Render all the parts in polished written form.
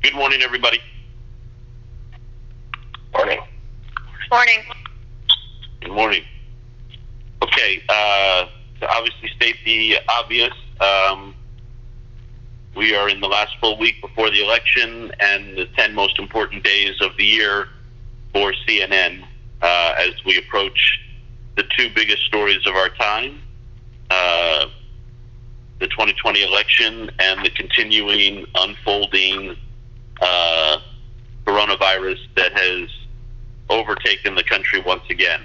Good morning, everybody. Morning. Morning. Good morning. Okay, to obviously state the obvious, we are in the last full week before the election and the 10 most important days of the year for CNN as we approach the two biggest stories of our time, the 2020 election and the continuing unfolding coronavirus that has overtaken the country once again.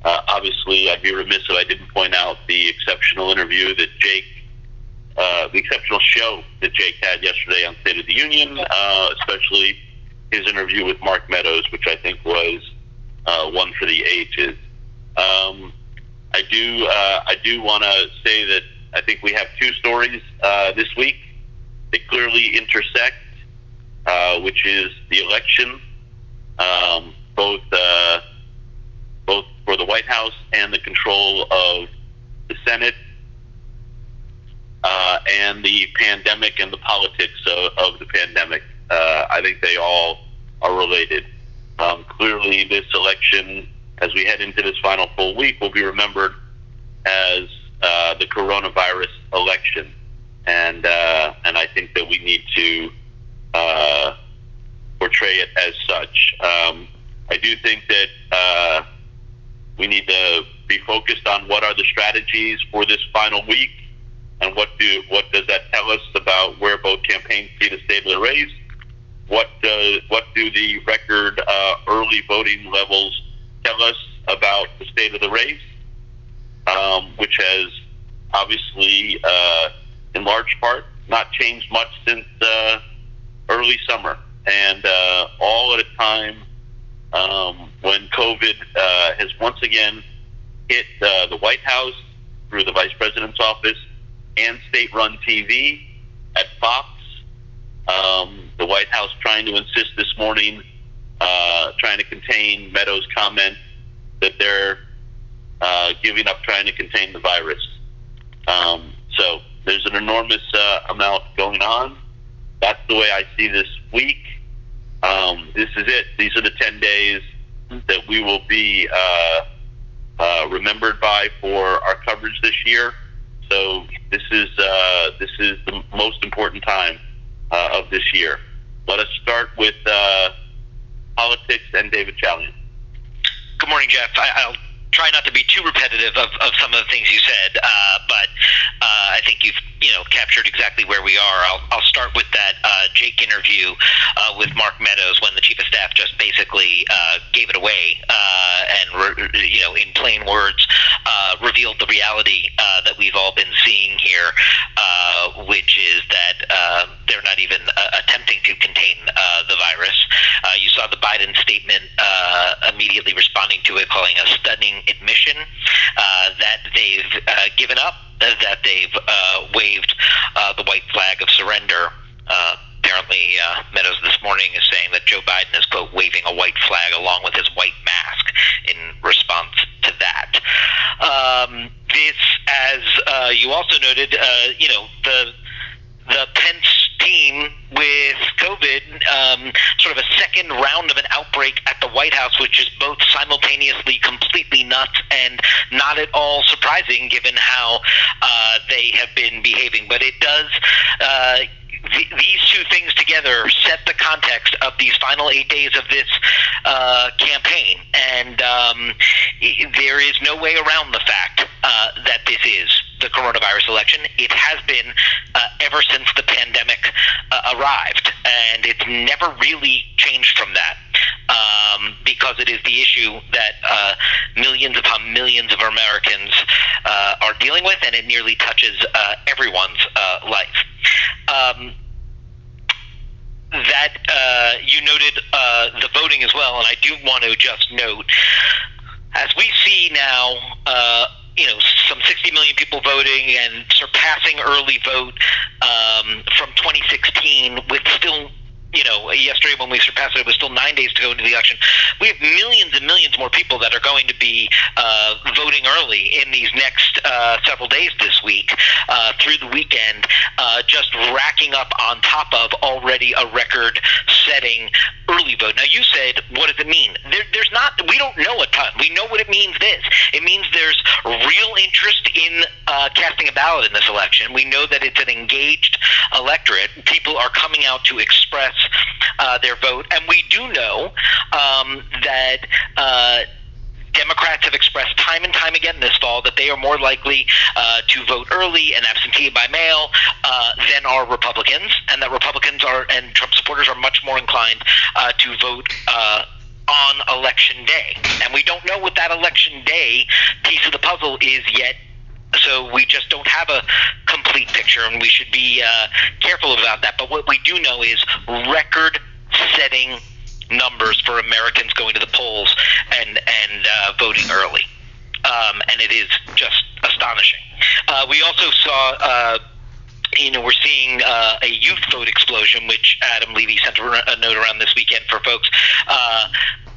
Obviously, I'd be remiss if I didn't point out the exceptional interview that the exceptional show that Jake had yesterday on State of the Union, especially his interview with Mark Meadows, which I think was one for the ages. I do want to say that I think we have two stories this week. They clearly intersect, which is the election, both for the White House and the control of the Senate, and the pandemic and the politics of the pandemic. I think they all are related. Clearly, this election, as we head into this final full week, will be remembered as the coronavirus election, and I think that we need to portray it as such. I do think that we need to be focused on what are the strategies for this final week, and what does that tell us about where both campaigns see the state of the race? What do the record early voting levels tell us about the state of the race? Which has obviously, in large part, not changed much since early summer, and all at a time when COVID has once again hit the White House through the Vice President's office and state-run TV at Fox. The White House trying to insist this morning, trying to contain Meadows' comment that they're giving up trying to contain the virus. So there's an enormous amount going on. That's the way I see this week. This is it. These are the 10 days that we will be remembered by for our coverage this year. So this is the most important time of this year. Let us start with politics and David Chalian. Good morning, Jeff. I'll try not to be too repetitive of some of the things you said, but I think you've captured exactly where we are. I'll start with that Jake interview with Mark Meadows when the chief of staff just basically gave it away and in plain words revealed the reality that we've all been seeing here, which is that they're not even attempting to contain the virus. You saw the Biden statement immediately responding to it, calling a stunning admission that they've given up, that they've waved the white flag of surrender. Apparently, Meadows this morning is saying that Joe Biden is, quote, waving a white flag along with his white mask in response to that. This, as you also noted, the Pence team with COVID, sort of a second round of an outbreak at the White House, which is both simultaneously completely nuts and not at all surprising given how they have been behaving. But it does... These two things together set the context of these final 8 days of this campaign, and there is no way around the fact that this is the coronavirus election. It has been ever since the pandemic arrived, and it's never really changed from that, because it is the issue that millions upon millions of Americans are dealing with, and it nearly touches everyone's life. That you noted the voting as well, and I do want to just note, as we see now, some 60 million people voting and surpassing early vote from 2016 with still, yesterday when we surpassed it, it was still 9 days to go into the election. we have millions and millions more people that are going to be voting early in these next several days this week through the weekend, just racking up on top of already a record-setting early vote. Now, you said, what does it mean? We don't know a ton. We know what it means It means there's real interest in casting a ballot in this election. We know that it's an engaged electorate. People are coming out to express their vote. And we do know that Democrats have expressed time and time again this fall that they are more likely to vote early and absentee by mail than are Republicans, and that Republicans and Trump supporters are much more inclined to vote on election day. And we don't know what that election day piece of the puzzle is yet, so we just don't have a complete picture, and we should be careful about that. But what we do know is record-setting numbers for Americans going to the polls and voting early. And it is just astonishing. We also saw we're seeing a youth vote explosion, which Adam Levy sent a note around this weekend for folks.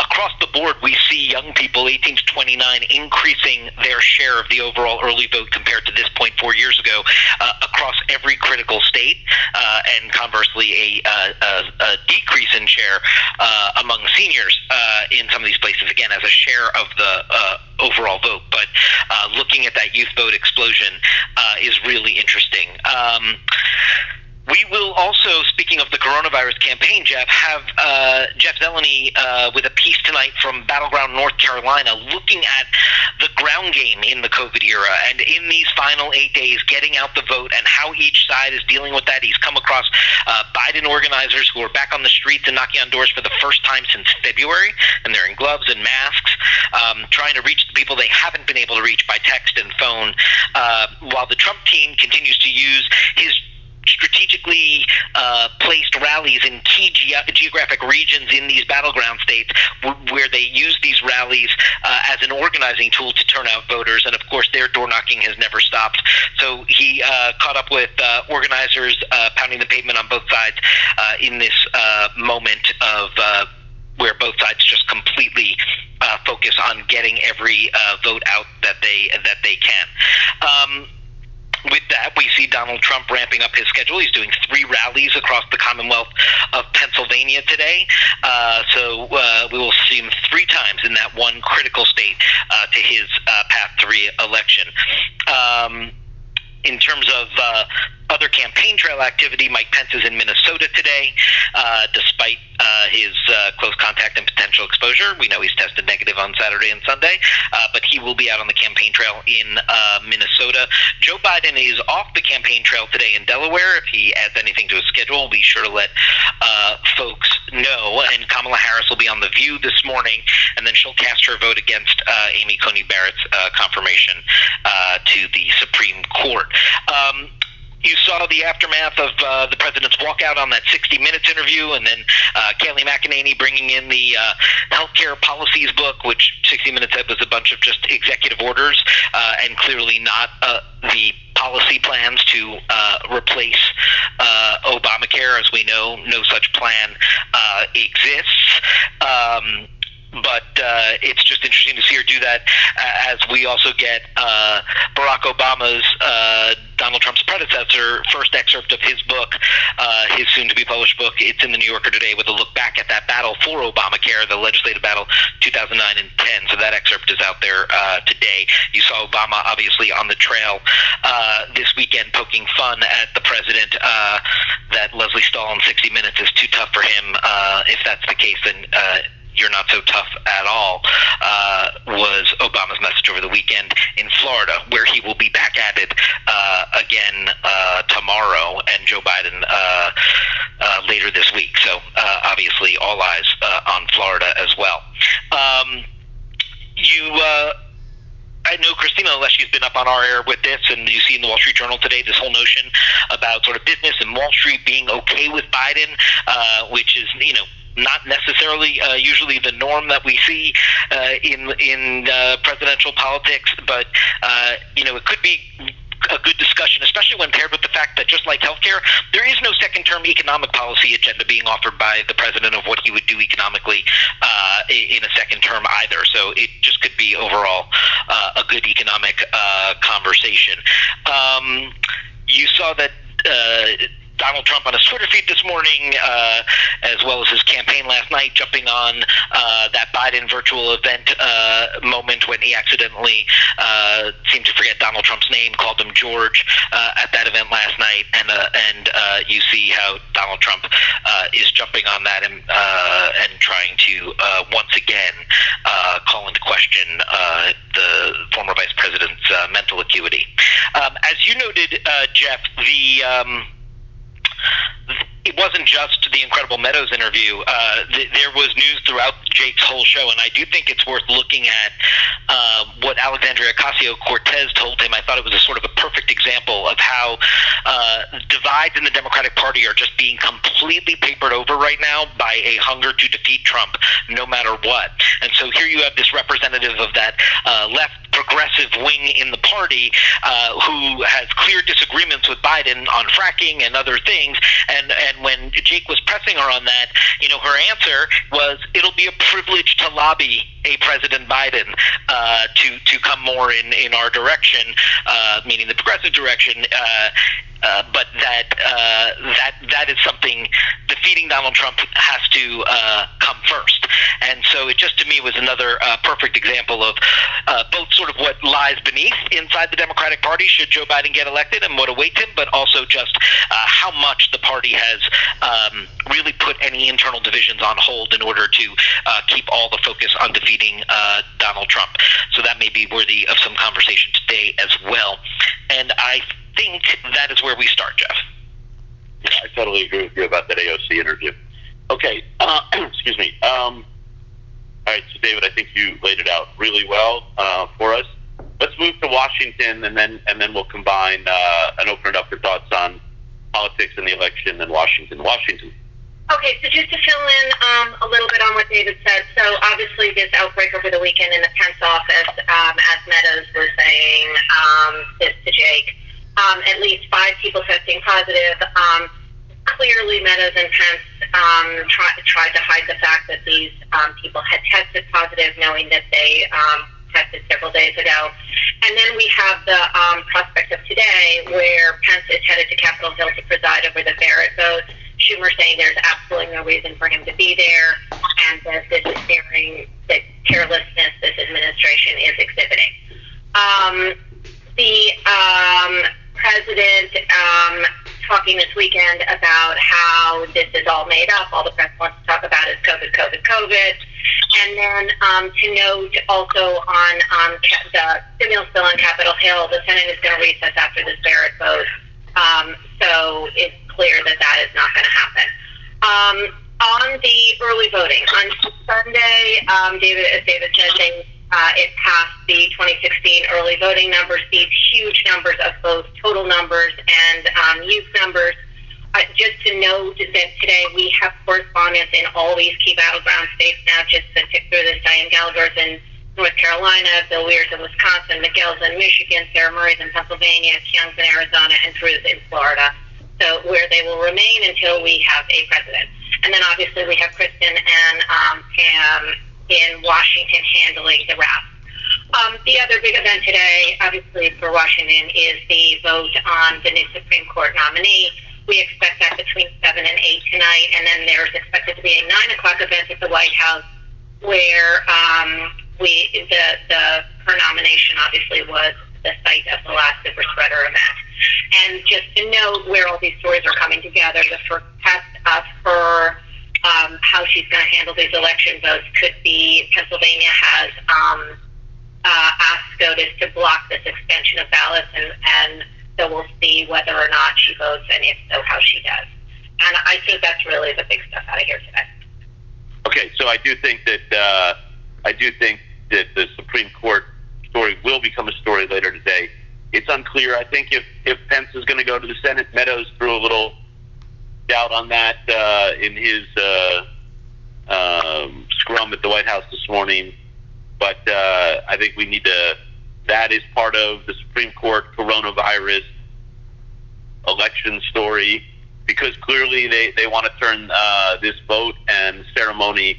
Across the board, we see young people, 18 to 29, increasing their share of the overall early vote compared to this point 4 years ago across every critical state, and conversely, a decrease in share among seniors in some of these places, again, as a share of the overall vote. But looking at that youth vote explosion is really interesting. We will also, speaking of the coronavirus campaign, Jeff, have Jeff Zeleny with a piece tonight from Battleground, North Carolina, looking at the ground game in the COVID era and in these final 8 days, getting out the vote and how each side is dealing with that. He's come across Biden organizers who are back on the streets and knocking on doors for the first time since February, and they're in gloves and masks, trying to reach the people they haven't been able to reach by text and phone, while the Trump team continues to use his strategically placed rallies in key geographic regions in these battleground states, where they use these rallies as an organizing tool to turn out voters. And of course, their door knocking has never stopped. So he caught up with organizers pounding the pavement on both sides in this moment of where both sides just completely focus on getting every vote out that they can. With that, we see Donald Trump ramping up his schedule. He's doing 3 rallies across the Commonwealth of Pennsylvania today. So we will see him 3 times in that one critical state to his path to re-election. In terms of other campaign trail activity, Mike Pence is in Minnesota today, despite his close contact and potential exposure. We know he's tested negative on Saturday and Sunday, but he will be out on the campaign trail in Minnesota. Joe Biden is off the campaign trail today in Delaware. If he adds anything to his schedule, we'll be sure to let folks know. And Kamala Harris will be on The View this morning, and then she'll cast her vote against Amy Coney Barrett's confirmation to the Supreme Court. You saw the aftermath of the president's walkout on that 60 Minutes interview, and then Kayleigh McEnany bringing in the healthcare policies book, which 60 Minutes said was a bunch of just executive orders, and clearly not the policy plans to replace Obamacare. As we know, no such plan exists. But it's just interesting to see her do that, as we also get Barack Obama's, Donald Trump's predecessor, first excerpt of his book, his soon-to-be published book. It's in the New Yorker today, with a look back at that battle for Obamacare, the legislative battle 2009 and 10. So that excerpt is out there today. You saw Obama, obviously, on the trail this weekend, poking fun at the president, that Leslie Stahl in 60 Minutes is too tough for him. If that's the case, then you're not so tough at all, was Obama's message over the weekend in Florida, where he will be back at it again tomorrow, and Joe Biden later this week. So obviously all eyes on Florida as well. I know Christina Aleshi's been up on our air with this, and you see in the Wall Street Journal today this whole notion about sort of business and Wall Street being okay with Biden, which is, not necessarily usually the norm that we see in presidential politics, but it a good discussion, especially when paired with the fact that just like healthcare, there is no second-term economic policy agenda being offered by the president of what he would do economically in a second term either. So it just could be overall a good economic conversation. You saw that Donald Trump on his Twitter feed this morning, as well as his campaign last night, jumping on that Biden virtual event moment when he accidentally seemed to forget Donald Trump's name, called him George at that event last night, and you see how Donald Trump is jumping on that and trying to once again call into question the former vice president's mental acuity. As you noted, Jeff, it wasn't just the Incredible Meadows interview. There was news throughout Jake's whole show, and I do think it's worth looking at what Alexandria Ocasio-Cortez told him. I thought it was a sort of a perfect example of how divides in the Democratic Party are just being completely papered over right now by a hunger to defeat Trump no matter what. And so here you have this representative of that left progressive wing in the party who has clear disagreements with Biden on fracking and other things, and when Jake was pressing her on that, her answer was, it'll be a privilege to lobby a President Biden to come more in our direction, meaning the progressive direction, but that is something defeating Donald Trump has to come first. And so it just, to me, was another perfect example of both sort of what lies beneath inside the Democratic Party should Joe Biden get elected and what awaits him, but also just how much the party has really put any internal divisions on hold in order to keep all the focus on defeating Donald Trump. So that may be worthy of some conversation today as well. And I think that is where we start, Jeff. Yeah, I totally agree with you about that AOC interview. Okay, excuse me. All right, so David, I think you laid it out really well for us. Let's move to Washington, and then we'll combine and open it up for thoughts on politics and the election in Washington. Okay, so just to fill in a little bit on what David said, so obviously this outbreak over the weekend in the Pence office, as Meadows was saying this to Jake, at least 5 people testing positive. Clearly, Meadows and Pence tried to hide the fact that these people had tested positive, knowing that they tested several days ago. And then we have the prospect of today, where Pence is headed to Capitol Hill to preside over the Barrett vote. Schumer saying there's absolutely no reason for him to be there, and that this is sharing the carelessness this administration is exhibiting. The president talking this weekend about how this is all made up. All the press wants to talk about is COVID. And then to note also on the stimulus bill on Capitol Hill, the Senate is going to recess after this Barrett vote. So it's clear that is not going to happen. On the early voting, on Sunday, as David said, it passed the 2016 early voting numbers, these huge numbers of both total numbers and youth numbers. Just to note that today we have correspondents in all these key battleground states now. Just to tick through this, Diane Gallagher's in North Carolina, Bill Weir's in Wisconsin, Miguel's in Michigan, Sarah Murray's in Pennsylvania, Young's in Arizona, and Drew's in Florida. So where they will remain until we have a president. And then obviously we have Kristen and Pam in Washington handling the rest. The other big event today, obviously for Washington, is the vote on the new Supreme Court nominee. We expect that between 7 and 8 tonight, and then there's expected to be a 9 o'clock event at the White House where her nomination obviously was the site of the last super spreader event. And just to note where all these stories are coming together, the first test of her how she's going to handle these election votes could be Pennsylvania has asked SCOTUS to block this extension of ballots, and so we'll see whether or not she votes, and if so, how she does. And I think that's really the big stuff out of here today. Okay, so I do think that the Supreme Court story will become a story later today. It's unclear. I think if Pence is going to go to the Senate, Meadows threw a little doubt on that in his scrum at the White House this morning. But I think we need to that is part of the Supreme Court coronavirus election story, because clearly they want to turn this vote and ceremony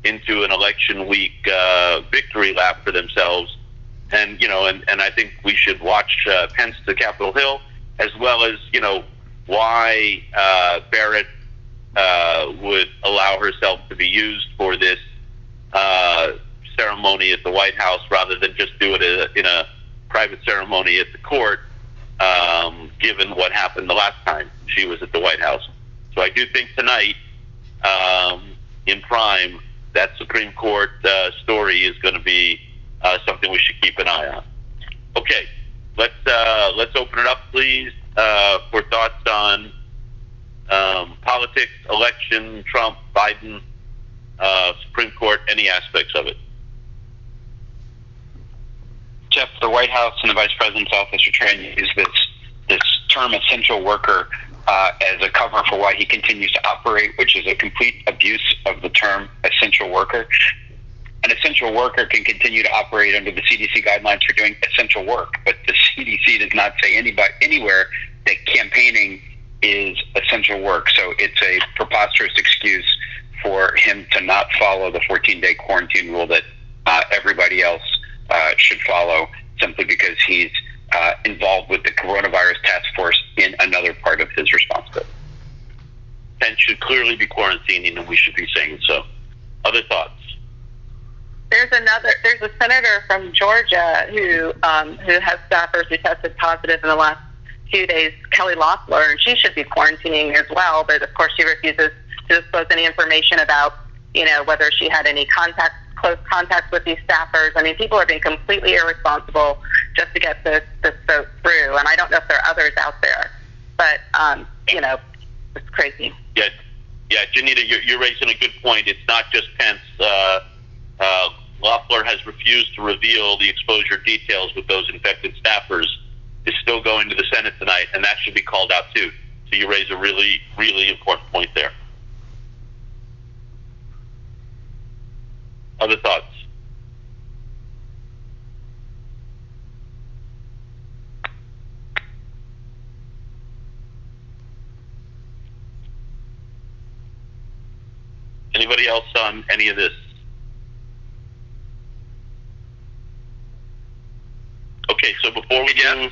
into an election week victory lap for themselves. And, and I think we should watch Pence to Capitol Hill, as well as, why Barrett would allow herself to be used for this ceremony at the White House rather than just do it in a private ceremony at the court, given what happened the last time she was at the White House. So I do think tonight, in prime, that Supreme Court story is going to be something we should keep an eye on. Okay, let's open it up, please, for thoughts on politics, election, Trump, Biden, Supreme Court, any aspects of it. Jeff, the White House and the Vice President's office are trying to use this term essential worker as a cover for why he continues to operate, which is a complete abuse of the term essential worker. An essential worker can continue to operate under the CDC guidelines for doing essential work, but the CDC does not say anywhere that campaigning is essential work. So it's a preposterous excuse for him to not follow the 14-day quarantine rule that everybody else should follow, simply because he's involved with the coronavirus task force in another part of his responsibility. Pence should clearly be quarantining, and we should be saying so. Other thoughts? There's a senator from Georgia who has staffers who tested positive in the last few days, Kelly Loeffler, and she should be quarantining as well. But of course, she refuses to disclose any information about, whether she had any close contacts with these staffers. I mean, people are being completely irresponsible just to get this vote through. And I don't know if there are others out there, but it's crazy. Yeah, Janita, you're raising a good point. It's not just Pence. Loeffler has refused to reveal the exposure details with those infected staffers. Is still going to the Senate tonight, and that should be called out too. So you raise a really, really important point there. Other thoughts? Anybody else on any of this? Okay, so before we go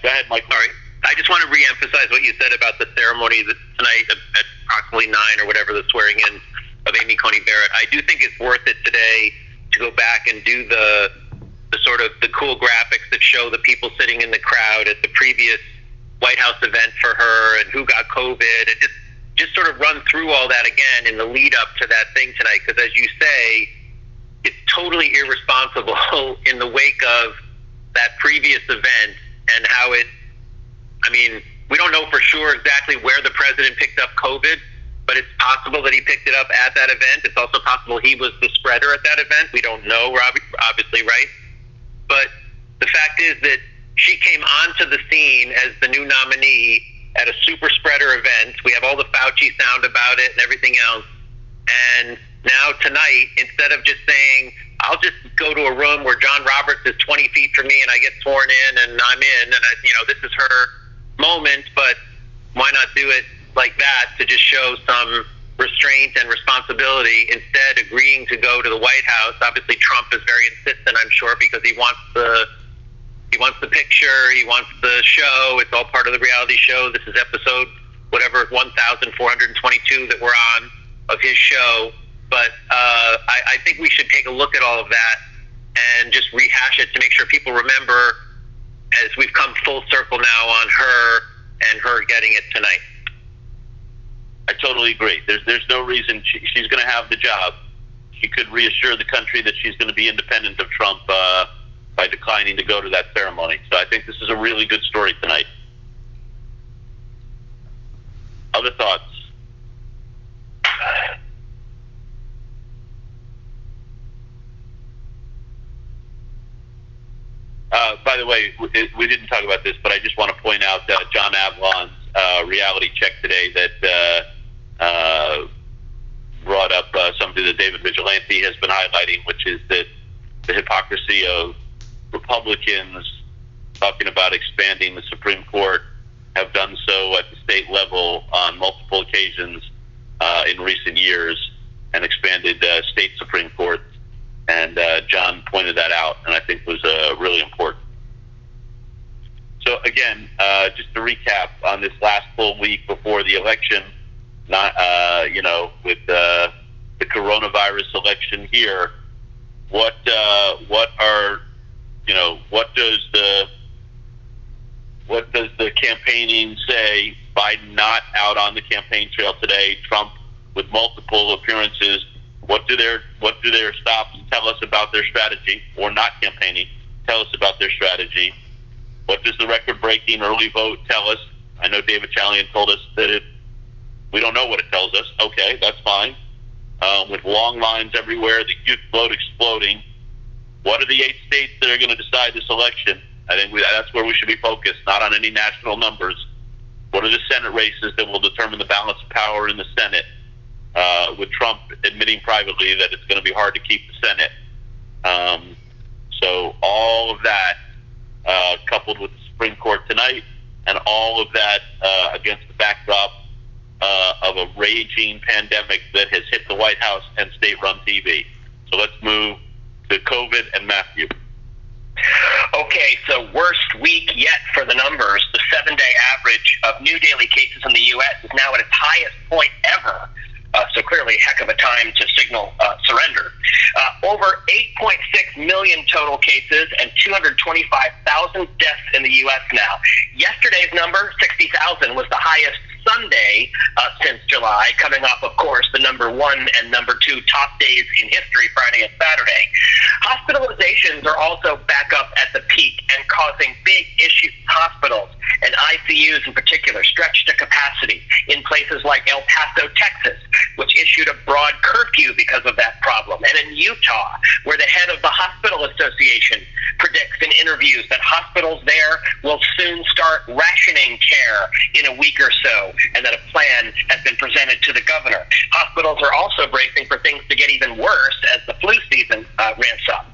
ahead, Mike. Sorry, I just want to reemphasize what you said about the ceremony tonight at approximately 9 or whatever, the swearing in of Amy Coney Barrett. I do think it's worth it today to go back and do the sort of the cool graphics that show the people sitting in the crowd at the previous White House event for her and who got COVID, and just sort of run through all that again in the lead up to that thing tonight. Because as you say, it's totally irresponsible in the wake of that previous event and how we don't know for sure exactly where the president picked up COVID, but it's possible that he picked it up at that event. It's also possible he was the spreader at that event. We don't know, obviously, right? But the fact is that she came onto the scene as the new nominee at a super spreader event. We have all the Fauci sound about it and everything else. And now tonight, instead of just saying, I'll just go to a room where John Roberts is 20 feet from me and I get sworn in and I'm in, and this is her moment, but why not do it like that to just show some restraint and responsibility, instead agreeing to go to the White House? Obviously Trump is very insistent, I'm sure, because he wants the picture, he wants the show. It's all part of the reality show. This is episode 1422 that we're on of his show. But I think we should take a look at all of that and just rehash it to make sure people remember, as we've come full circle now on her and her getting it tonight. I totally agree. There's no reason she's going to have the job. She could reassure the country that she's going to be independent of Trump by declining to go to that ceremony. So I think this is a really good story tonight. Other thoughts? By the way, we didn't talk about this, but I just want to point out John Avlon's reality check today that brought up something that David Vigilante has been highlighting, which is that the hypocrisy of Republicans talking about expanding the Supreme Court have done so at the state level on multiple occasions in recent years and expanded state Supreme Courts. And John pointed that out, and I think was really important. So again, just to recap on this last full week before the election, not with the coronavirus election here, what does the campaigning say? Biden not out on the campaign trail today. Trump with multiple appearances. What do their stops tell us about their strategy, or not campaigning? Tell us about their strategy. What does the record-breaking early vote tell us? I know David Chalian told us that we don't know what it tells us. Okay, that's fine. With long lines everywhere, the youth vote exploding. What are the 8 states that are going to decide this election? I think that's where we should be focused, not on any national numbers. What are the Senate races that will determine the balance of power in the Senate? With Trump admitting privately that it's going to be hard to keep the Senate. So all of that, coupled with the Supreme Court tonight, and all of that against the backdrop of a raging pandemic that has hit the White House and state-run TV. So let's move to COVID and Matthew. Okay, so worst week yet for the numbers. The 7-day average of new daily cases in the U.S. is now at its highest point ever. So clearly a heck of a time to signal surrender. Over 8.6 million total cases and 225,000 deaths in the U.S. now. Yesterday's number, 60,000, was the highest Sunday since July, coming off, of course, the number 1 and number 2 top days in history, Friday and Saturday. Hospitalizations are also back up at the peak and causing big issues. Hospitals and ICUs in particular stretched to capacity in places like El Paso, Texas, which issued a broad curfew because of that problem. And in Utah, where the head of the Hospital Association predicts in interviews that hospitals there will soon start rationing care in a week or so, and that a plan has been presented to the governor. Hospitals are also bracing for things to get even worse as the flu season ramps up.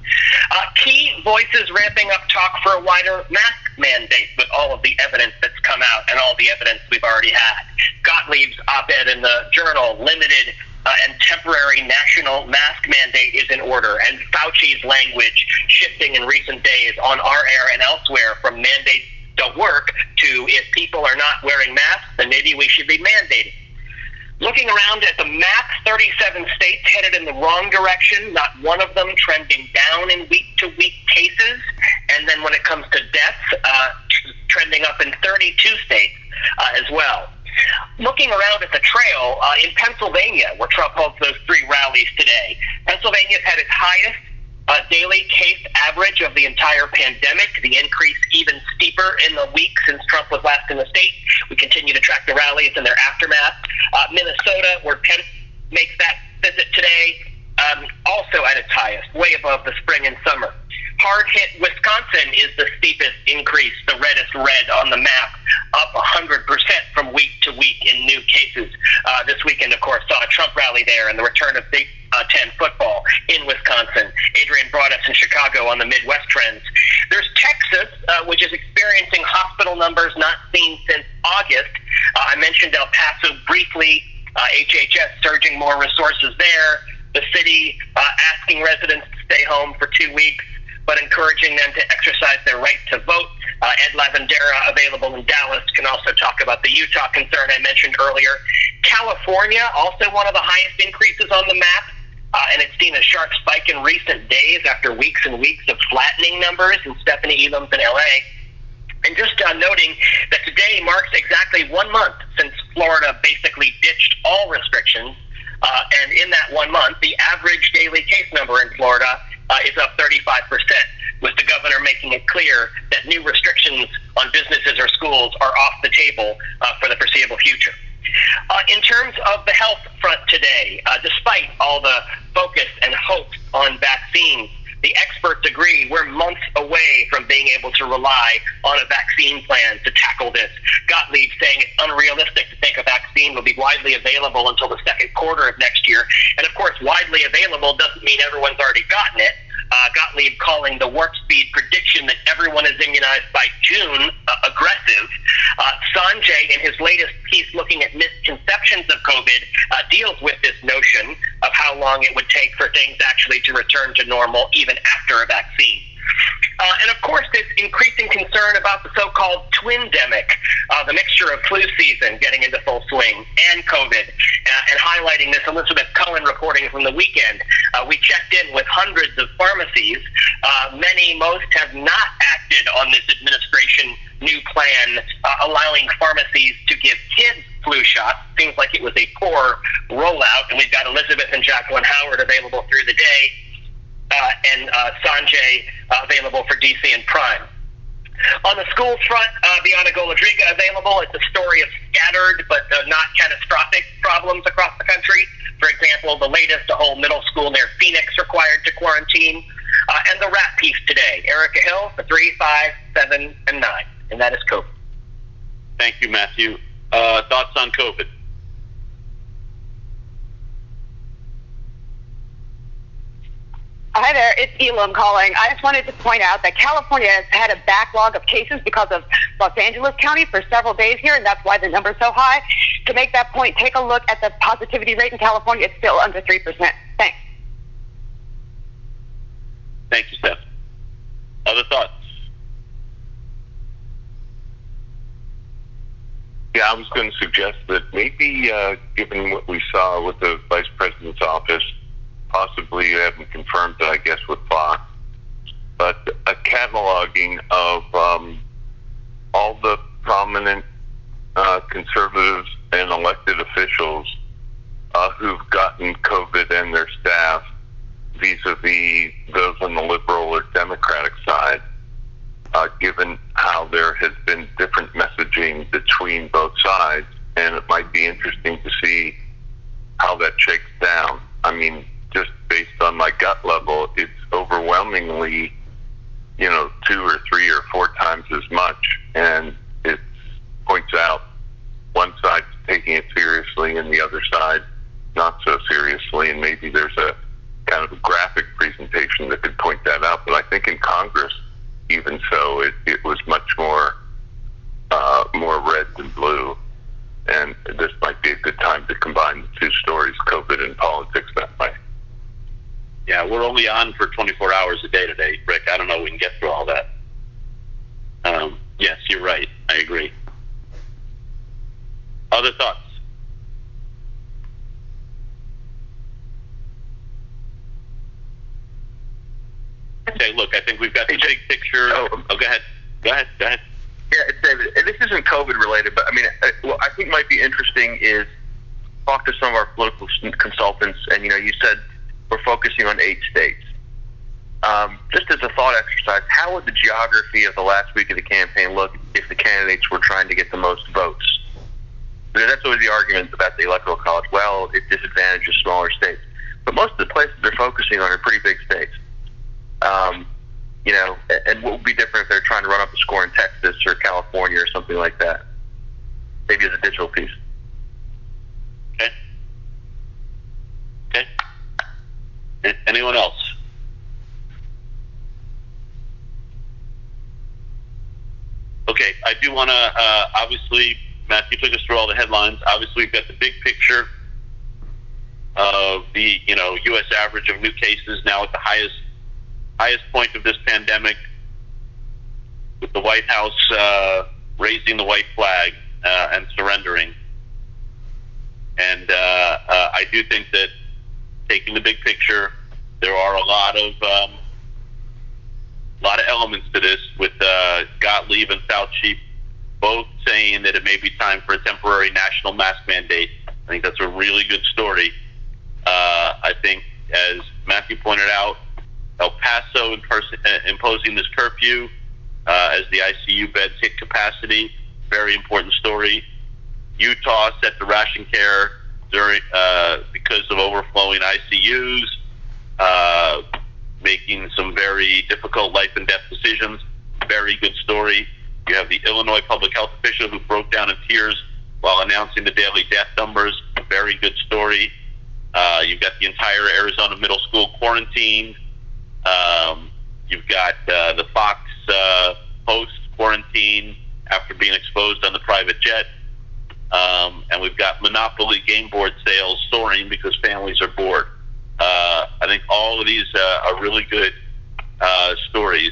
Key voices ramping up talk for a wider mask mandate with all of the evidence that's come out and all the evidence we've already had. Gottlieb's op-ed in the Journal, limited and temporary national mask mandate is in order, and Fauci's language shifting in recent days on our air and elsewhere from mandates don't work to if people are not wearing masks, then maybe we should be mandating. Looking around at the map, 37 states headed in the wrong direction, not one of them trending down in week-to-week cases. And then when it comes to deaths, trending up in 32 states as well. Looking around at the trail, in Pennsylvania, where Trump holds those 3 rallies today, Pennsylvania's had its highest daily case average of the entire pandemic, the increase even steeper in the week since Trump was last in the state. We continue to track the rallies and their aftermath. Minnesota, where Pence makes that visit today, also at its highest, way above the spring and summer. Hard-hit Wisconsin is the steepest increase, the reddest red on the map, up 100% from week to week in new cases. This weekend, of course, saw a Trump rally there and the return of Big Ten football in Wisconsin. Adrian brought us in Chicago on the Midwest trends. There's Texas, which is experiencing hospital numbers not seen since August. I mentioned El Paso briefly, HHS surging more resources there. The city asking residents to stay home for 2 weeks, but encouraging them to exercise their right to vote. Ed Lavandera, available in Dallas, can also talk about the Utah concern I mentioned earlier. California, also one of the highest increases on the map, and it's seen a sharp spike in recent days after weeks and weeks of flattening numbers, and Stephanie Elam's in L.A. And just noting that today marks exactly 1 month since Florida basically ditched all restrictions, and in that 1 month, the average daily case number in Florida is up 35%, with the governor making it clear that new restrictions on businesses or schools are off the table for the foreseeable future. In terms of the health front today, despite all the focus and hopes on vaccines, the experts agree we're months away from being able to rely on a vaccine plan to tackle this. Gottlieb saying it's unrealistic to think a vaccine will be widely available until the second quarter of next year. And of course, widely available doesn't mean everyone's already gotten it. Gottlieb calling the warp speed prediction that everyone is immunized by June aggressive. Sanjay, in his latest piece looking at misconceptions of COVID, deals with this notion of how long it would take for things actually to return to normal even after a vaccine. And of course, this increasing concern about the so-called twindemic, the mixture of flu season getting into full swing and COVID, and highlighting this. Elizabeth Cohen reporting from the weekend. We checked in with hundreds of pharmacies. Most have not acted on this administration new plan, allowing pharmacies to give kids flu shots. Seems like it was a poor rollout, and we've got Elizabeth and Jacqueline Howard available through the day, and Sanjay available for DC and Prime. On the schools front, Biana Goladriga available. It's a story of scattered but not catastrophic problems across the country. For example, the latest, a whole middle school near Phoenix required to quarantine. And the wrap piece today, Erica Hill, for 3, 5, 7, and 9. And that is COVID. Thank you, Matthew. Thoughts on COVID? Hi there, it's Elam calling. I just wanted to point out that California has had a backlog of cases because of Los Angeles County for several days here, and that's why the number's so high. To make that point, take a look at the positivity rate in California. It's still under 3%. Thanks. Thank you, Steph. Other thoughts? Yeah, I was going to suggest that maybe, given what we saw with the Vice President's office, possibly you haven't confirmed it, I guess, with Fox, but a cataloging of all the prominent conservatives and elected officials who've gotten COVID and their staff vis-a-vis those on the liberal or Democratic side, given how there has been different messaging between both sides, and it might be interesting to see how that shakes down. I mean, just based on my gut level, it's overwhelmingly, 2 or 3 or 4 times as much, and it points out one side's taking it seriously and the other side not so seriously, and maybe there's a kind of a graphic presentation that could point that out. But I think in Congress, even so, it was much more red than blue, and this might be a good time to combine the two stories, COVID and politics, that way. Yeah, we're only on for 24 hours a day today, Rick. I don't know if we can get through all that. Yes, you're right. I agree. Other thoughts? Okay, look, I think we've got the big picture. Oh, go ahead. Go ahead. Yeah, it's David. This isn't COVID related, but I mean, what I think might be interesting is talk to some of our political consultants, and you said we're focusing on 8 states. Just as a thought exercise, how would the geography of the last week of the campaign look if the candidates were trying to get the most votes? Because that's always the argument about the Electoral College. Well, it disadvantages smaller states. But most of the places they're focusing on are pretty big states. And what would be different if they're trying to run up a score in Texas or California or something like that? Maybe as a digital piece. Okay. Anyone else? Okay, I do want to, obviously, Matthew took us through all the headlines. Obviously, we've got the big picture of the, U.S. average of new cases now at the highest point of this pandemic, with the White House raising the white flag and surrendering. And I do think that, taking the big picture, there are a lot of elements to this, with Gottlieb and Fauci both saying that it may be time for a temporary national mask mandate. I think that's a really good story. I think, as Matthew pointed out, El Paso imposing this curfew as the ICU beds hit capacity, very important story. Utah set to ration care because of overflowing ICUs, making some very difficult life and death decisions. Very good story. You have the Illinois public health official who broke down in tears while announcing the daily death numbers. Very good story. You've got the entire Arizona middle school quarantined. You've got the Fox host quarantine after being exposed on the private jet. And we've got Monopoly game board sales soaring because families are bored. I think all of these are really good stories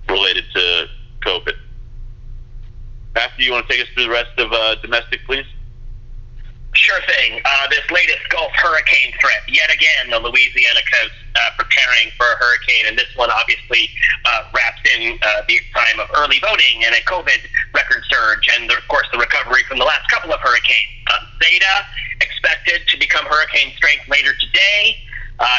related to COVID. Matthew, you want to take us through the rest of domestic, please? Sure thing. This latest Gulf hurricane threat, yet again, the Louisiana coast preparing for a hurricane, and this one obviously wraps in the time of early voting and a COVID record surge, and of course the recovery from the last couple of hurricanes. Zeta expected to become hurricane strength later today,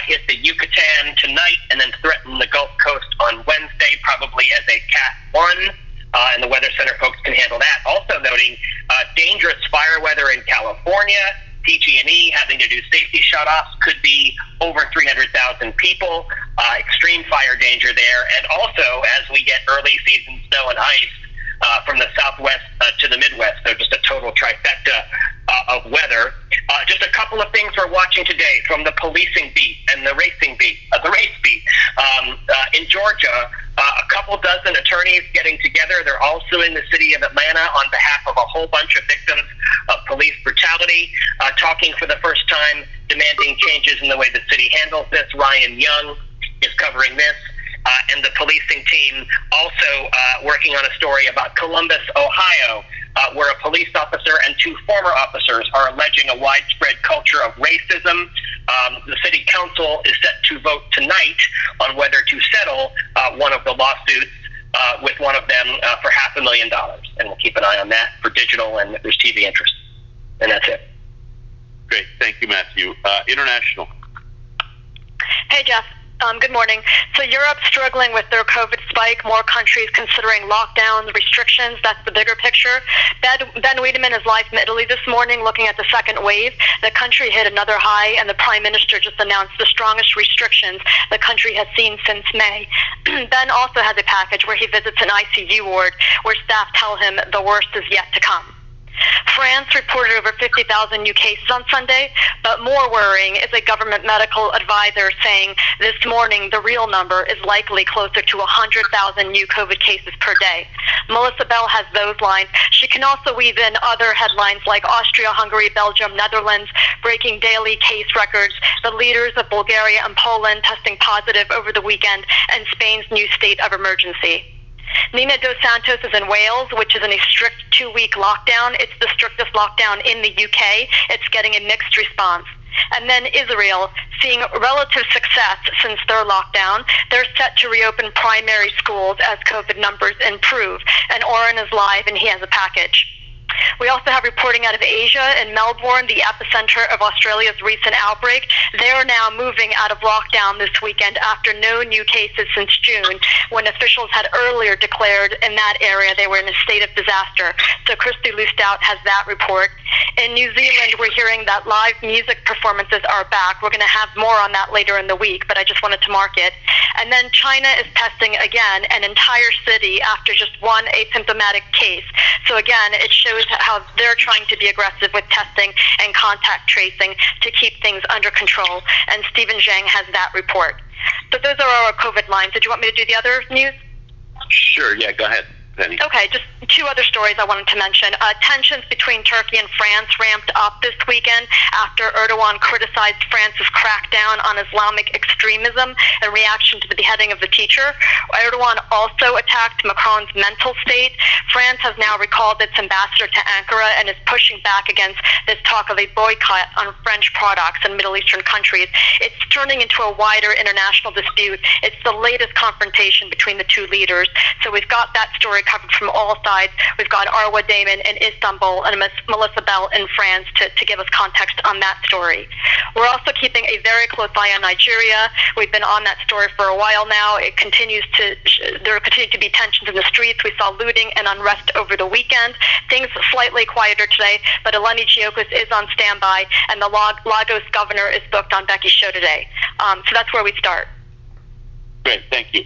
hit the Yucatan tonight, and then threaten the Gulf Coast on Wednesday, probably as a Cat 1. And the Weather Center folks can handle that. Also noting dangerous fire weather in California. PG&E having to do safety shutoffs, could be over 300,000 people. Extreme fire danger there. And also, as we get early season snow and ice from the southwest to the Midwest, so just a total trifecta of weather. Just a couple of things we're watching today from the policing beat and the racing beat, the race beat. In Georgia, a couple dozen attorneys getting together. They're all suing the city of Atlanta on behalf of a whole bunch of victims of police brutality, talking for the first time, demanding changes in the way the city handles this. Ryan Young is covering this. And the policing team also working on a story about Columbus, Ohio, where a police officer and two former officers are alleging a widespread culture of racism. The city council is set to vote tonight on whether to settle one of the lawsuits with one of them for $500,000. And we'll keep an eye on that for digital and if there's TV interest. And that's it. Great. Thank you, Matthew. International. Hey, Jeff. Good morning. So Europe's struggling with their COVID spike. More countries considering lockdowns, restrictions. That's the bigger picture. Ben Wiedemann is live from Italy this morning looking at the second wave. The country hit another high, and the Prime Minister just announced the strongest restrictions the country has seen since May. Ben also has a package where he visits an ICU ward where staff tell him the worst is yet to come. France reported over 50,000 new cases on Sunday, but more worrying is a government medical advisor saying this morning the real number is likely closer to 100,000 new COVID cases per day. Melissa Bell has those lines. She can also weave in other headlines like Austria, Hungary, Belgium, Netherlands breaking daily case records, the leaders of Bulgaria and Poland testing positive over the weekend, and Spain's new state of emergency. Nina Dos Santos is in Wales, which is in a strict 2-week lockdown. It's the strictest lockdown in the UK. It's getting a mixed response. And then Israel, seeing relative success since their lockdown. They're set to reopen primary schools as COVID numbers improve. And Oren is live, and he has a package. We also have reporting out of Asia. In Melbourne, the epicenter of Australia's recent outbreak. They're now moving out of lockdown this weekend after no new cases since June, when officials had earlier declared in that area they were in a state of disaster. So Christy Lustout has that report. In New Zealand, we're hearing that live music performances are back. We're going to have more on that later in the week, but I just wanted to mark it. And then China is testing again an entire city after just one asymptomatic case. So again, it shows how they're trying to be aggressive with testing and contact tracing to keep things under control. And Stephen Zhang has that report. So those are our COVID lines. Did you want me to do the other news? Sure, yeah, go ahead, Penny. Okay, just two other stories I wanted to mention. Tensions between Turkey and France ramped up this weekend after Erdogan criticized France's crackdown on Islamic extremism in reaction to the beheading of the teacher. Erdogan also attacked Macron's mental state. France has now recalled its ambassador to Ankara and is pushing back against this talk of a boycott on French products in Middle Eastern countries. It's turning into a wider international dispute. It's the latest confrontation between the two leaders. So we've got that story covered from all sides. We've got Arwa Damon in Istanbul and Melissa Bell in France to give us context on that story. We're also keeping a very close eye on Nigeria. We've been on that story for a while now. There continue to be tensions in the streets. We saw looting and unrest over the weekend. Things slightly quieter today, but Eleni Giokos is on standby, and the Lagos governor is booked on Becky's show today. So that's where we start. Great, thank you.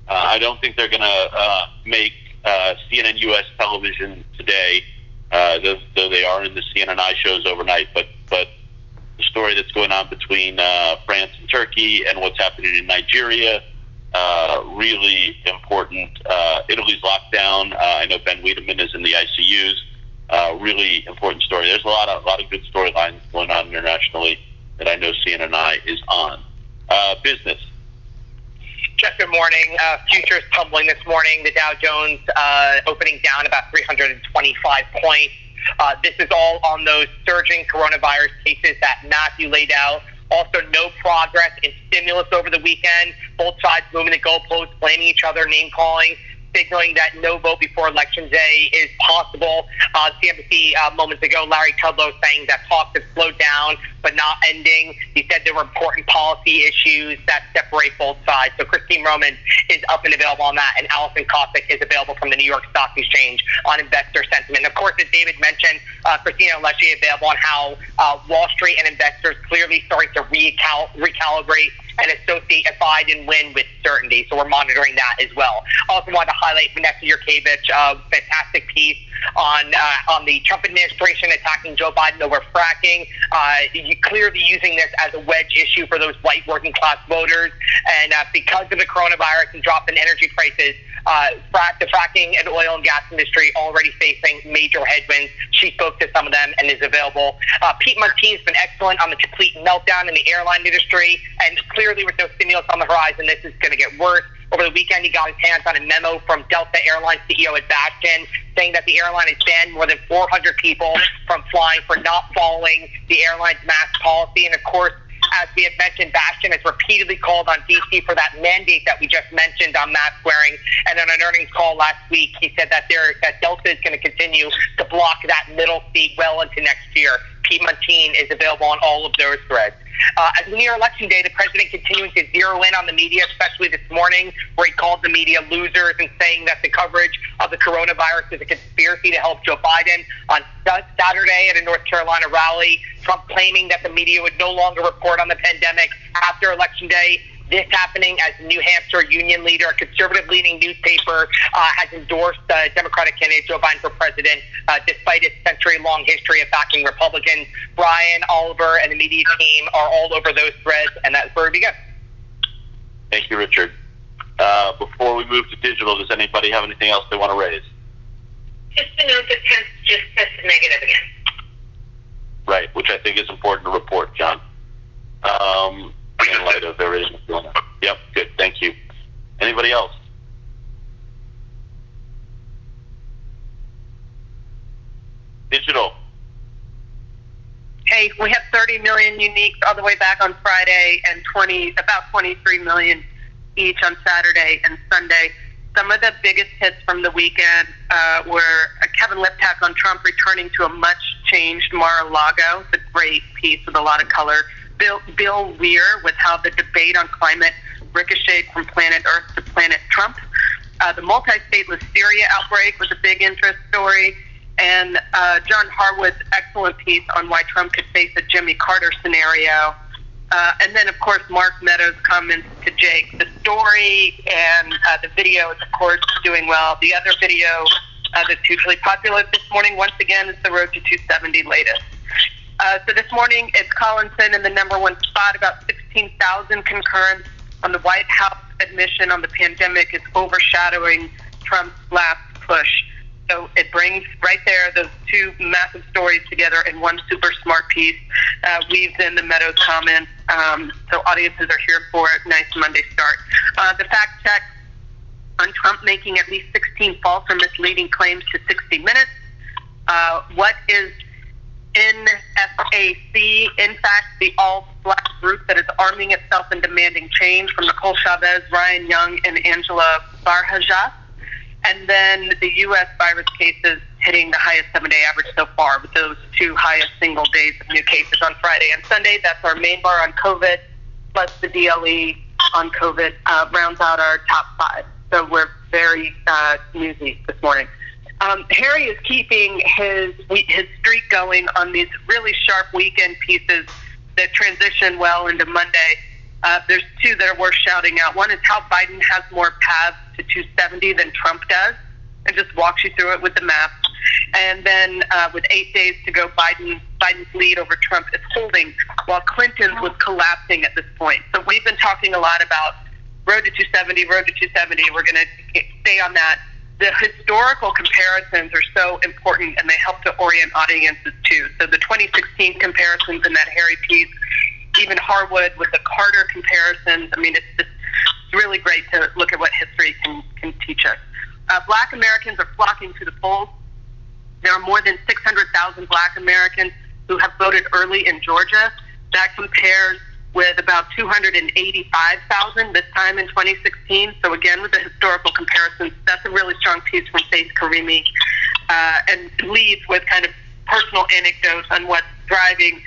I don't think they're going to make CNN U.S. television today, though they are in the CNN shows overnight. But the the story that's going on between France and Turkey and what's happening in Nigeria. Really important. Italy's lockdown. I know Ben Wiedemann is in the ICUs. Really important story. There's a lot of good storylines going on internationally that I know CNNI is on. Business. Jeff, good morning. Futures tumbling this morning. The Dow Jones opening down about 325 points. This is all on those surging coronavirus cases that Matthew laid out. Also, no progress in stimulus over the weekend. Both sides moving the goalposts, blaming each other, name-calling, signaling that no vote before Election Day is possible. CNBC moments ago, Larry Kudlow saying that talks have slowed down but not ending. He said there were important policy issues that separate both sides. So Christine Roman is up and available on that, and Allison Kosik is available from the New York Stock Exchange on investor sentiment. Of course, as David mentioned, Christina Alessi available on how Wall Street and investors clearly starting to recalibrate and associate a Biden win with certainty. So we're monitoring that as well. Also wanted to highlight Vanessa Yurkevich, fantastic piece on the Trump administration attacking Joe Biden over fracking. Clearly using this as a wedge issue for those white working class voters. And because of the coronavirus and drop in energy prices, the fracking and oil and gas industry already facing major headwinds. She spoke to some of them and is available. Pete Muntean's been excellent on the complete meltdown in the airline industry, and clearly with no stimulus on the horizon, this is going to get worse. Over the weekend, he got his hands on a memo from Delta Airlines CEO at Bastion saying that the airline has banned more than 400 people from flying for not following the airline's mask policy. And of course, as we had mentioned, Bastion has repeatedly called on D.C. for that mandate that we just mentioned on mask wearing. And on an earnings call last week, he said that Delta is going to continue to block that middle seat well into next year. Pete Muntean is available on all of those threads. As we near Election Day, the president continuing to zero in on the media, especially this morning, where he called the media losers and saying that the coverage of the coronavirus is a conspiracy to help Joe Biden. On Saturday at a North Carolina rally, Trump claiming that the media would no longer report on the pandemic after Election Day. This happening as New Hampshire union leader, a conservative-leaning newspaper, has endorsed Democratic candidate Joe Biden for president, despite its century-long history of backing Republicans. Brian, Oliver, and the media team are all over those threads, and that's where we begin. Thank you, Richard. Before we move to digital, does anybody have anything else they want to raise? Just to note that Pence just tested negative again. Right, which I think is important to report, John. In light of everything going on. Yep, good. Thank you. Anybody else? Digital. Hey, we have 30 million uniques all the way back on Friday and about 23 million each on Saturday and Sunday. Some of the biggest hits from the weekend were Kevin Liptak on Trump returning to a much-changed Mar-a-Lago. It's a great piece with a lot of color. Bill Weir with how the debate on climate ricocheted from planet Earth to planet Trump. The multi-state listeria outbreak was a big interest story. And John Harwood's excellent piece on why Trump could face a Jimmy Carter scenario. And then, of course, Mark Meadows' comments to Jake. The story and the video is, of course, doing well. The other video that's hugely popular this morning, once again, is the Road to 270 latest. So this morning, it's Collinson in the number one spot. About 16,000 concurrence on the White House admission on the pandemic is overshadowing Trump's last push. So it brings right there those two massive stories together in one super smart piece, weaves in the Meadows comments. So audiences are here for it. Nice Monday start. The fact check on Trump making at least 16 false or misleading claims to 60 Minutes. What is NSAC, in fact, the all-black group that is arming itself and demanding change, from Nicole Chavez, Ryan Young, and Angela Barhajas. And then the U.S. virus cases hitting the highest 7-day average so far, with those two highest single days of new cases on Friday and Sunday. That's our main bar on COVID, plus the DLE on COVID rounds out our top five. So we're very newsy this morning. Harry is keeping his streak going on these really sharp weekend pieces that transition well into Monday. There's two that are worth shouting out. One is how Biden has more paths to 270 than Trump does, and just walks you through it with the map. And then with 8 days to go, Biden Biden's lead over Trump is holding, while Clinton's was collapsing at this point. So we've been talking a lot about road to 270, road to 270. We're going to stay on that. The historical comparisons are so important, and they help to orient audiences too. So the 2016 comparisons in that Harry piece, even Harwood with the Carter comparisons. I mean, it's really great to look at what history can teach us. Black Americans are flocking to the polls. There are more than 600,000 Black Americans who have voted early in Georgia. That compares with about 285,000 this time in 2016. So again, with the historical comparisons, that's a really strong piece from Faith Karimi, and leads with kind of personal anecdotes on what's driving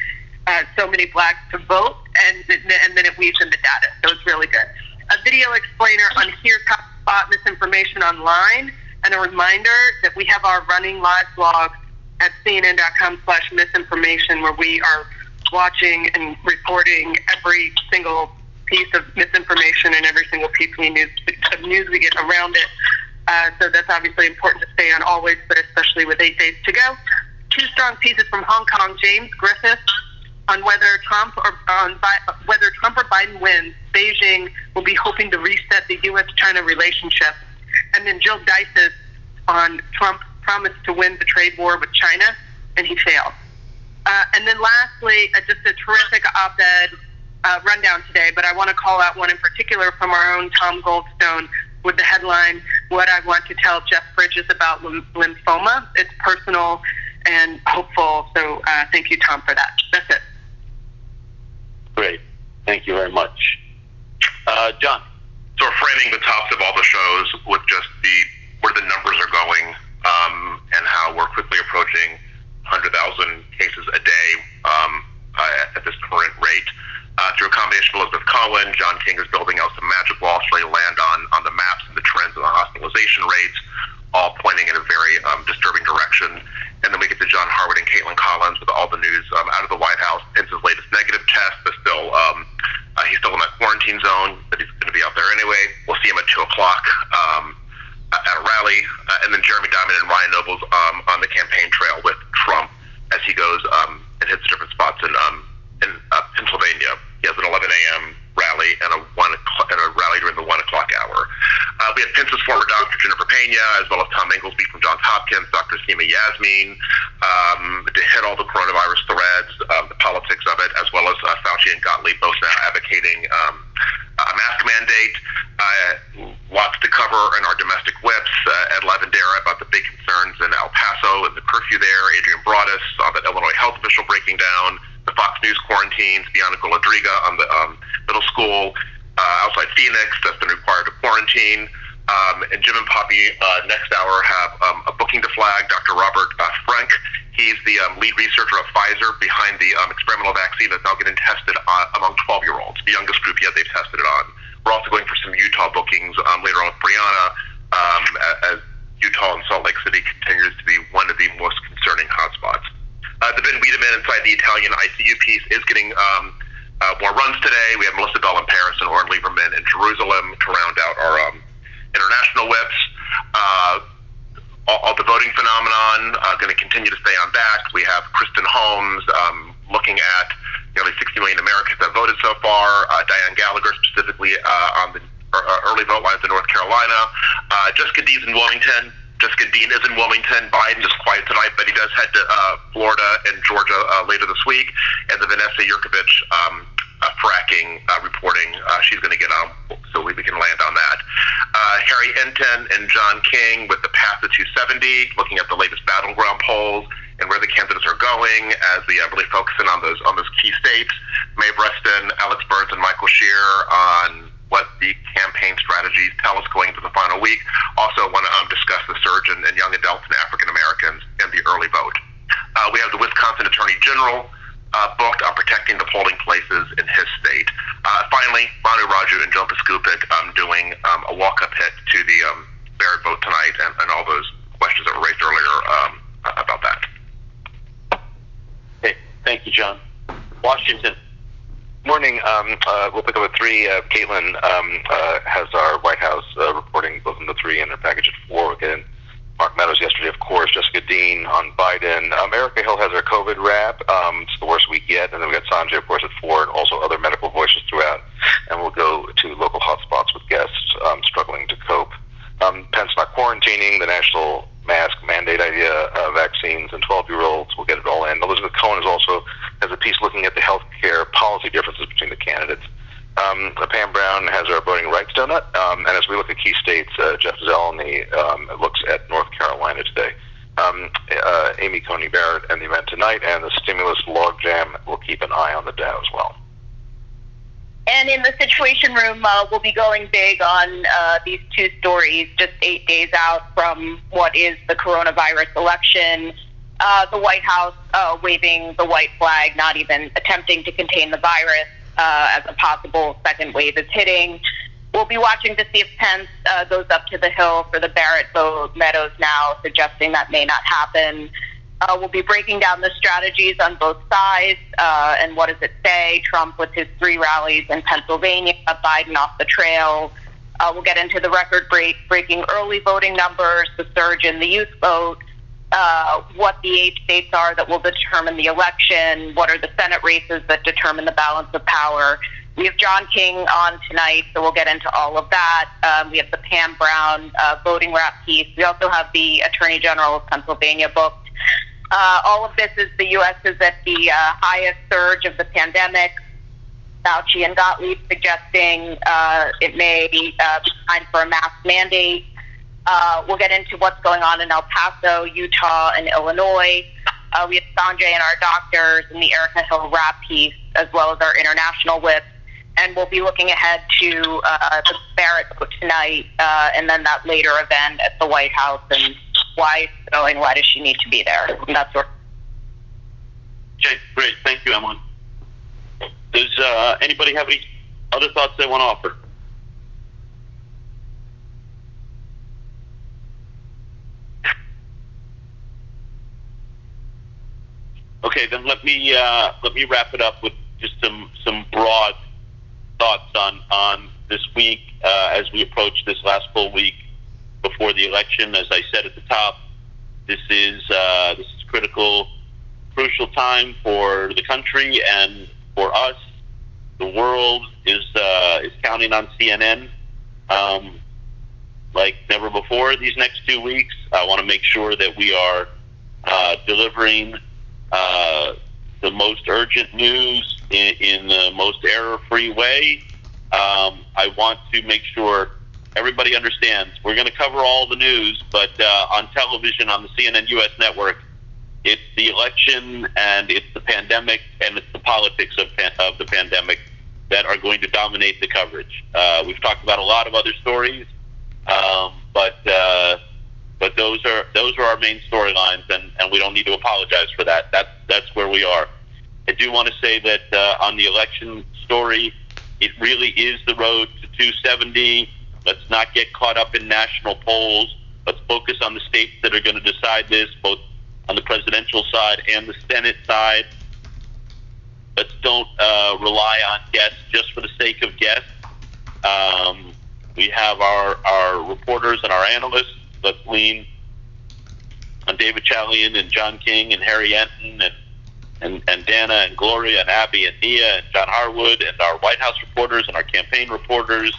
so many Blacks to vote, and then it weaves into data. So it's really good. A video explainer on Here's How to Spot Misinformation Online, and a reminder that we have our running live blog at cnn.com/misinformation, where we are watching and reporting every single piece of misinformation and every single piece of news we get around it. So that's obviously important to stay on always, but especially with 8 days to go. 2 strong pieces from Hong Kong. James Griffith on whether Trump or Biden wins, Beijing will be hoping to reset the U.S.-China relationship. And then Jill Dice's on Trump promised to win the trade war with China, and he failed. And then lastly, just a terrific op-ed rundown today, but I want to call out one in particular from our own Tom Goldstone with the headline, What I Want to Tell Jeff Bridges About Lymphoma. It's personal and hopeful, so thank you, Tom, for that. That's it. Great. Thank you very much. John. So we're framing the tops of all the shows with just where the numbers are going, and how we're quickly approaching 100,000 cases a day at this current rate. Through a combination of Elizabeth Cohen, John King is building out some magic walls to really land on the maps and the trends and the hospitalization rates, all pointing in a very disturbing direction. And then we get to John Harwood and Caitlin Collins with all the news out of the White House. It's his latest negative test, but still he's still in that quarantine zone, but he's going to be out there anyway. We'll see him at 2 o'clock at a rally. And then Jeremy Diamond and Ryan Nobles on the campaign trail with Trump as he goes and hits different spots in Pennsylvania. He has an 11 a.m. rally and a rally during the 1 o'clock hour. We have Pence's former doctor, Jennifer Pena, as well as Tom Inglesby from Johns Hopkins, Dr. Seema Yasmin, to hit all the coronavirus threads, the politics of it, as well as Fauci and Gottlieb both now advocating a mask mandate. Lots to cover in our domestic whips. Ed Lavendera about the big concerns in El Paso and the curfew there. Adrian Broadus on that Illinois health official breaking down the Fox News quarantines. Bianca Ladriga on the middle school outside Phoenix that's been required to quarantine. And Jim and Poppy next hour have a booking to flag. Dr. Robert Frank, he's the lead researcher of Pfizer behind the experimental vaccine that's now getting tested among 12-year-olds, the youngest group yet they've tested it on. We're also going for some Utah bookings later on with Brianna, as Utah and Salt Lake City continues to be one of the most concerning hotspots. The Ben Wiedemann inside the Italian ICU piece is getting more runs today. We have Melissa Bell in Paris and Oren Lieberman in Jerusalem to round out our international whips. All the voting phenomenon going to continue to stay on back. We have Kristen Holmes looking at nearly 60 million Americans that voted so far. Diane Gallagher specifically on the early vote lines in North Carolina. Jessica Dean is in Wilmington. Biden is quiet tonight, but he does head to Florida and Georgia later this week. And the Vanessa Yurkovich fracking reporting, she's going to get on, so we can land on that. Harry Enten and John King with the path to 270, looking at the latest battleground polls and where the candidates are going as we really focus in on those key states. Maeve Reston, Alex Burns, and Michael Scheer on what the campaign strategies tell us going into the final week. Also want to discuss the surge in young adults and African Americans in the early vote. We have the Wisconsin Attorney General booked on protecting the polling places in his state. Finally, Manu Raju and Joe Piskupic doing a walk-up hit to the Barrett vote tonight and all those questions that were raised earlier about that. Okay, thank you, John. Washington. Morning. We'll pick up at 3. Caitlin has our White House reporting both in the 3 and their package at 4. We'll get Mark Meadows yesterday, of course, Jessica Dean on Biden. Erica Hill has her COVID wrap. It's the worst week yet. And then we got Sanjay, of course, at 4, and also other medical voices throughout. And we'll go to local hotspots with guests struggling to cope. Pence not quarantining, the national mask mandate idea, vaccines, and 12-year-olds. We'll get it all in. Elizabeth Cohen has a piece looking at the healthcare policy differences between the candidates. Pam Brown has our voting rights donut. And as we look at key states, Jeff Zeleny looks at North Carolina today. Amy Coney Barrett and the event tonight, and the stimulus logjam. We'll keep an eye on the Dow as well. And in the Situation Room, we'll be going big on these two stories, just 8 days out from what is the coronavirus election. The White House waving the white flag, not even attempting to contain the virus as a possible second wave is hitting. We'll be watching to see if Pence goes up to the Hill for the Barrett vote. Meadows now suggesting that may not happen. We'll be breaking down the strategies on both sides and what does it say. Trump with his 3 rallies in Pennsylvania, Biden off the trail. We'll get into the record-breaking early voting numbers, the surge in the youth vote, what the 8 states are that will determine the election, what are the Senate races that determine the balance of power. We have John King on tonight, so we'll get into all of that. We have the Pam Brown voting wrap piece. We also have the Attorney General of Pennsylvania booked. All of this is the U.S. is at the highest surge of the pandemic. Fauci and Gottlieb suggesting it may be time for a mask mandate. We'll get into what's going on in El Paso, Utah, and Illinois. We have Sanjay and our doctors and the Erica Hill wrap piece, as well as our international whip. And we'll be looking ahead to the Barrett vote tonight, and then that later event at the White House, and why it's going, why does she need to be there? And that's what. Okay, great. Thank you, Emily. Does anybody have any other thoughts they want to offer? Okay, then let me wrap it up with just some broad thoughts on this week as we approach this last full week before the election. As I said at the top, this is crucial time for the country and for us. The world is counting on CNN like never before these next 2 weeks. I want to make sure that we are delivering the most urgent news in the most error-free way. I want to make sure everybody understands we're going to cover all the news, but on television, on the CNN U.S. network, it's the election and it's the pandemic and it's the politics of the pandemic that are going to dominate the coverage. We've talked about a lot of other stories, but those are our main storylines, and we don't need to apologize for that. That's where we are. I do want to say that on the election story, it really is the road to 270. Let's not get caught up in national polls. Let's focus on the states that are going to decide this, both on the presidential side and the Senate side. Let's don't rely on guests just for the sake of guests. We have our reporters and our analysts. Let's lean on David Chalian and John King and Harry Enton and Dana and Gloria and Abby and Nia and John Harwood and our White House reporters and our campaign reporters.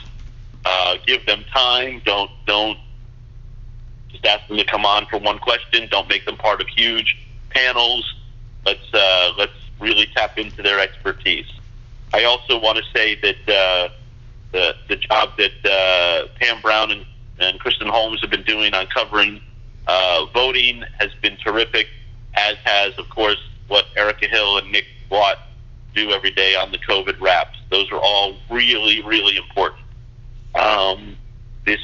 Give them time. Don't just ask them to come on for one question. Don't make them part of huge panels. Let's really tap into their expertise. I also want to say that the job that Pam Brown and Kristen Holmes have been doing on covering voting has been terrific, as has, of course, what Erica Hill and Nick Watt do every day on the COVID wraps. Those are all really, really important. This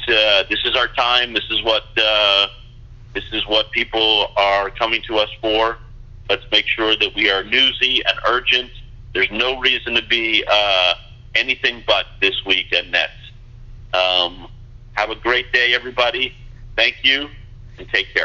is our time. This is what people are coming to us for. Let's make sure that we are newsy and urgent. There's no reason to be anything but this week and next. Have a great day, everybody. Thank you, and take care.